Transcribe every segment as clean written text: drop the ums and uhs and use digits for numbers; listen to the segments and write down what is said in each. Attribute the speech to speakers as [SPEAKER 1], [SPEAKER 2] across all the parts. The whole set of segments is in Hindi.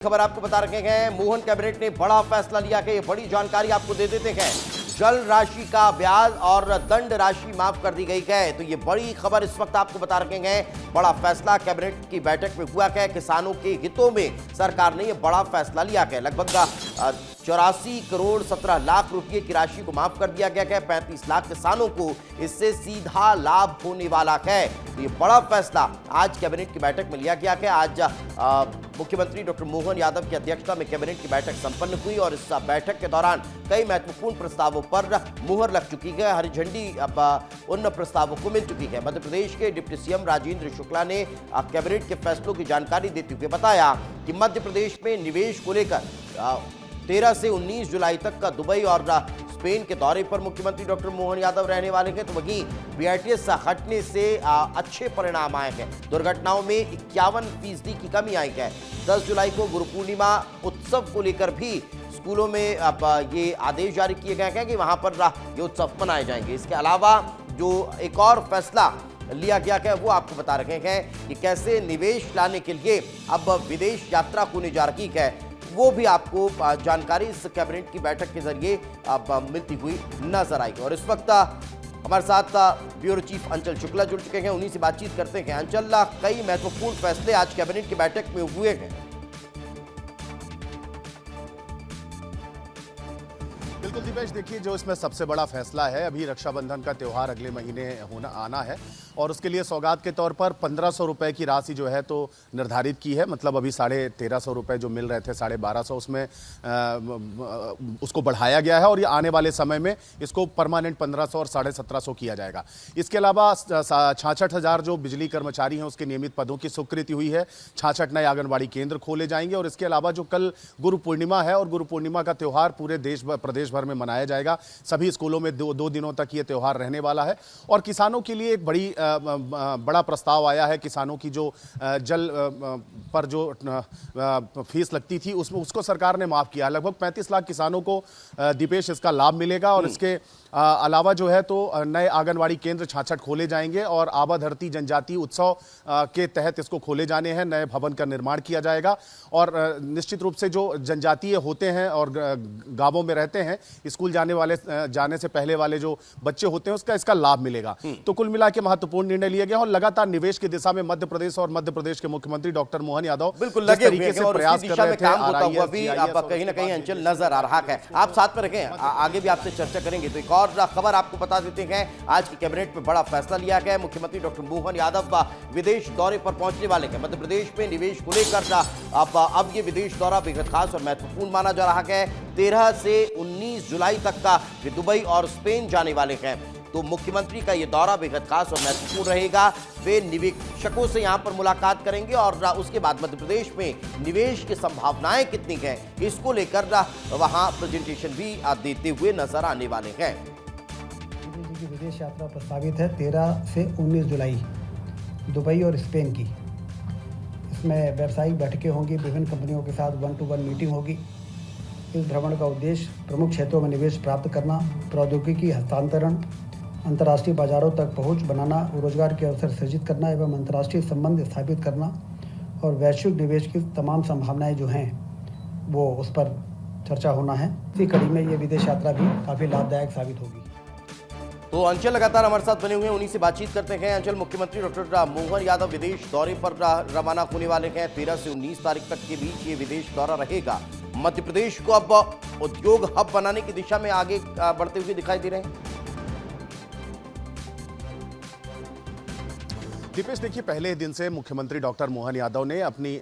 [SPEAKER 1] खबर आपको बता रखे हैं, मोहन कैबिनेट ने बड़ा फैसला लिया कि बड़ी जानकारी आपको दे देते हैं। जल राशि का ब्याज और दंड राशि माफ कर दी गई है। तो ये बड़ी खबर इस वक्त आपको बता रखे हैं। बड़ा फैसला कैबिनेट की बैठक में हुआ है। किसानों के हितों में सरकार ने यह बड़ा फैसला लिया है। लगभग 84 करोड़ 17 लाख रुपए की राशि को माफ कर दिया गया है। 35 लाख किसानों को इससे सीधा लाभ होने वाला है। तो ये बड़ा फैसला आज कैबिनेट की बैठक में लिया गया है। आज मुख्यमंत्री डॉक्टर मोहन यादव की अध्यक्षता में कैबिनेट की बैठक संपन्न हुई और इस बैठक के दौरान कई महत्वपूर्ण प्रस्तावों पर मुहर लग चुकी है। हरी झंडी अब उन प्रस्तावों को मिल चुकी है। मध्य प्रदेश के डिप्टी सीएम राजेंद्र शुक्ला ने कैबिनेट के फैसलों की जानकारी देते हुए बताया कि मध्य प्रदेश में निवेश को लेकर 13 से 19 जुलाई तक का दुबई और स्पेन के दौरे पर मुख्यमंत्री डॉक्टर मोहन यादव रहने वाले हैं। तो वहीं बीआईटीएस हटने से अच्छे परिणाम आए हैं। दुर्घटनाओं में 51% की कमी आई है। 10 जुलाई को गुरु पूर्णिमा उत्सव को लेकर भी स्कूलों में अब ये आदेश जारी किए गए हैं कि वहां पर ये उत्सव मनाए जाएंगे। इसके अलावा जो एक और फैसला लिया गया है वो आपको बता रहे हैं कि कैसे निवेश लाने के लिए अब विदेश यात्रा होने जा रही है। वो भी आपको जानकारी इस कैबिनेट की बैठक के जरिए अब मिलती हुई नजर आएगी। और इस वक्त हमारे साथ ब्यूरो चीफ अंचल शुक्ला जुड़ चुके हैं, उन्हीं से बातचीत करते हैं। अंचल, कई महत्वपूर्ण फैसले आज कैबिनेट की बैठक में हुए हैं।
[SPEAKER 2] बिल्कुल दिपेश, देखिए जो इसमें सबसे बड़ा फैसला है, अभी रक्षाबंधन का त्यौहार अगले महीने आना है और उसके लिए सौगात के तौर पर 1500 रुपए की राशि जो है तो निर्धारित की है। मतलब अभी 1350 रुपए जो मिल रहे थे 1250 उसमें उसको बढ़ाया गया है और ये आने वाले समय में इसको परमानेंट 1500 और 1750 किया जाएगा। इसके अलावा 66,000 जो बिजली कर्मचारी हैं उसके नियमित पदों की स्वीकृति हुई है। 66 नए आंगनबाड़ी केंद्र खोले जाएंगे और इसके अलावा जो कल गुरु पूर्णिमा है और गुरु पूर्णिमा का त्यौहार पूरे प्रदेश भर में मनाया जाएगा। सभी स्कूलों में दो दिनों तक ये त्यौहार रहने वाला है। और किसानों के लिए एक बड़ा प्रस्ताव आया है। किसानों की जो जल पर जो फीस लगती थी उसको सरकार ने माफ किया। लगभग 35 लाख किसानों को दीपेश इसका लाभ मिलेगा। और इसके अलावा जो है तो नए आंगनवाड़ी केंद्र 66 खोले जाएंगे और आबा धरती जनजातीय उत्सव के तहत इसको खोले जाने हैं। नए भवन का निर्माण किया जाएगा और निश्चित रूप से जो जनजातीय होते हैं और गांवों में रहते हैं, स्कूल जाने से पहले वाले जो बच्चे होते हैं उसका इसका लाभ मिलेगा। तो कुल मिला के महत्वपूर्ण निर्णय लिया गया और लगातार निवेश की दिशा में मध्य प्रदेश और मध्य प्रदेश के मुख्यमंत्री डॉक्टर मोहन यादव
[SPEAKER 1] बिल्कुल लगे हुए हैं और प्रयास कर रहे थे। अब कहीं ना कहीं अंचल नजर आ रहा है। आप साथ में रखें, आगे भी आपसे चर्चा करेंगे। तो एक और खबर आपको बता देते हैं, आज की कैबिनेट में बड़ा फैसला लिया गया है। मुख्यमंत्री डॉक्टर मोहन यादव विदेश दौरे पर पहुंचने वाले हैं। मध्य प्रदेश में निवेश को लेकर अब ये विदेश दौरा बेहद खास और महत्वपूर्ण माना जा रहा है। 13 से 19 जुलाई तक का वे दुबई और स्पेन जाने वाले हैं। तो मुख्यमंत्री का ये दौरा बेहद खास और महत्वपूर्ण रहेगा। वे निवेशकों से यहां पर मुलाकात करेंगे और उसके बाद मध्य प्रदेश में निवेश की संभावनाएं कितनी हैं इसको लेकर वहां प्रेजेंटेशन भी देते हुए नजर आने वाले हैं।
[SPEAKER 3] की विदेश यात्रा प्रस्तावित है 13 से 19 जुलाई दुबई और स्पेन की। इसमें व्यावसायिक बैठकें होंगी, विभिन्न कंपनियों के साथ 1-to-1 मीटिंग होगी। इस भ्रमण का उद्देश्य प्रमुख क्षेत्रों में निवेश प्राप्त करना, प्रौद्योगिकी हस्तांतरण, अंतर्राष्ट्रीय बाजारों तक पहुंच बनाना, रोजगार के अवसर सृजित करना एवं अंतर्राष्ट्रीय संबंध स्थापित करना और वैश्विक निवेश की तमाम संभावनाएं जो हैं वो उस पर चर्चा होना है। इसी कड़ी में ये विदेश यात्रा भी काफ़ी लाभदायक साबित होगी।
[SPEAKER 1] तो अंचल लगातार हमारे साथ बने हुए हैं, उन्हीं से बातचीत करते हैं। अंचल, मुख्यमंत्री डॉक्टर मोहन यादव विदेश दौरे पर रवाना होने वाले हैं। 13 से 19 तारीख तक के बीच ये विदेश दौरा रहेगा। मध्य प्रदेश को अब उद्योग हब बनाने की दिशा में आगे बढ़ते हुए दिखाई दे रहे हैं।
[SPEAKER 2] दीपेश, देखिए पहले दिन से मुख्यमंत्री डॉक्टर मोहन यादव ने अपनी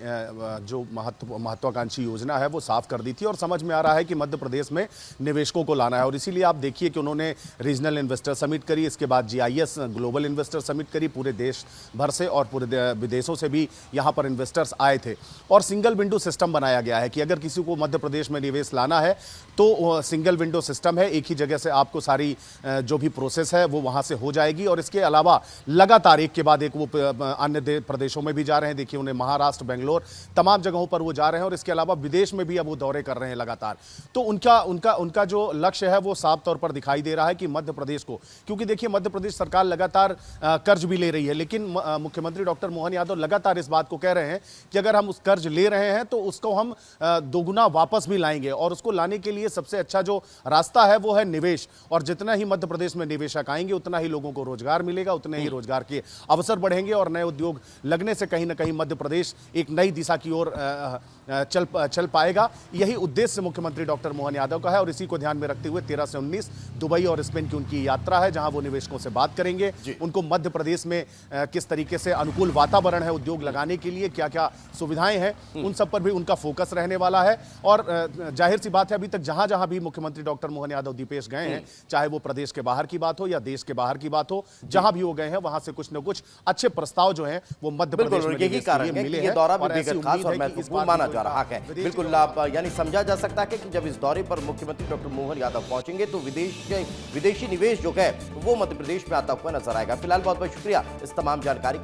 [SPEAKER 2] जो महत्वाकांक्षी योजना है वो साफ कर दी थी और समझ में आ रहा है कि मध्य प्रदेश में निवेशकों को लाना है। और इसीलिए आप देखिए कि उन्होंने रीजनल इन्वेस्टर समिट करी, इसके बाद GIS ग्लोबल इन्वेस्टर समिट करी। पूरे देश भर से और पूरे विदेशों से भी यहाँ पर इन्वेस्टर्स आए थे और सिंगल विंडो सिस्टम बनाया गया है कि अगर किसी को मध्य प्रदेश में निवेश लाना है तो सिंगल विंडो सिस्टम है। एक ही जगह से आपको सारी जो भी प्रोसेस है वो वहाँ से हो जाएगी। और इसके अलावा लगातार एक के बाद एक वो अन्य प्रदेशों में भी जा रहे हैं। देखिए उन्हें महाराष्ट्र, बेंगलोर, तमाम जगहों पर वो जा रहे हैं और इसके अलावा विदेश में भी अब वो दौरे कर रहे हैं लगातार। तो उनका जो लक्ष्य है वो साफ तौर पर दिखाई दे रहा है कि मध्य प्रदेश को, क्योंकि देखिए मध्य प्रदेश सरकार लगातार कर्ज भी ले रही है, लेकिन मुख्यमंत्री डॉक्टर मोहन यादव लगातार इस बात को कह रहे हैं कि अगर हम उस कर्ज ले रहे हैं तो उसको हम दोगुना वापस भी लाएंगे, और उसको लाने के लिए सबसे अच्छा जो रास्ता है वो है निवेश। और जितना ही मध्य प्रदेश में निवेशक आएंगे उतना ही लोगों को रोजगार मिलेगा, उतने ही रोजगार के अवसर बढ़ेंगे और नए उद्योग लगने से कहीं ना कहीं मध्य प्रदेश एक नई दिशा की ओर चल पाएगा। यही उद्देश्य मुख्यमंत्री डॉक्टर मोहन यादव का है और इसी को ध्यान में रखते हुए 13 से 19 दुबई और स्पेन की उनकी यात्रा है, जहां वो निवेशकों से बात करेंगे, उनको मध्य प्रदेश में किस तरीके से अनुकूल वातावरण है उद्योग लगाने के लिए, क्या क्या सुविधाएं हैं, उन सब पर भी उनका फोकस रहने वाला है। और जाहिर सी बात है अभी तक जहां जहां भी मुख्यमंत्री डॉक्टर मोहन यादव दीपेश गए हैं, चाहे वो प्रदेश के बाहर की बात हो या देश के बाहर की बात हो, जहां भी वो गए हैं वहां से कुछ न कुछ अच्छे प्रस्ताव जो हैं वो मध्य प्रदेश में
[SPEAKER 1] यही कारण है कि ये दौरा भी बेहद खास और महत्वपूर्ण माना जा रहा है। बिल्कुल आप यानी समझा जा सकता है कि जब इस दौरे पर मुख्यमंत्री डॉक्टर मोहन यादव पहुंचेंगे तो विदेशी निवेश जो है वो मध्य प्रदेश में आता हुआ नजर आएगा। फिलहाल बहुत बहुत शुक्रिया इस तमाम जानकारी।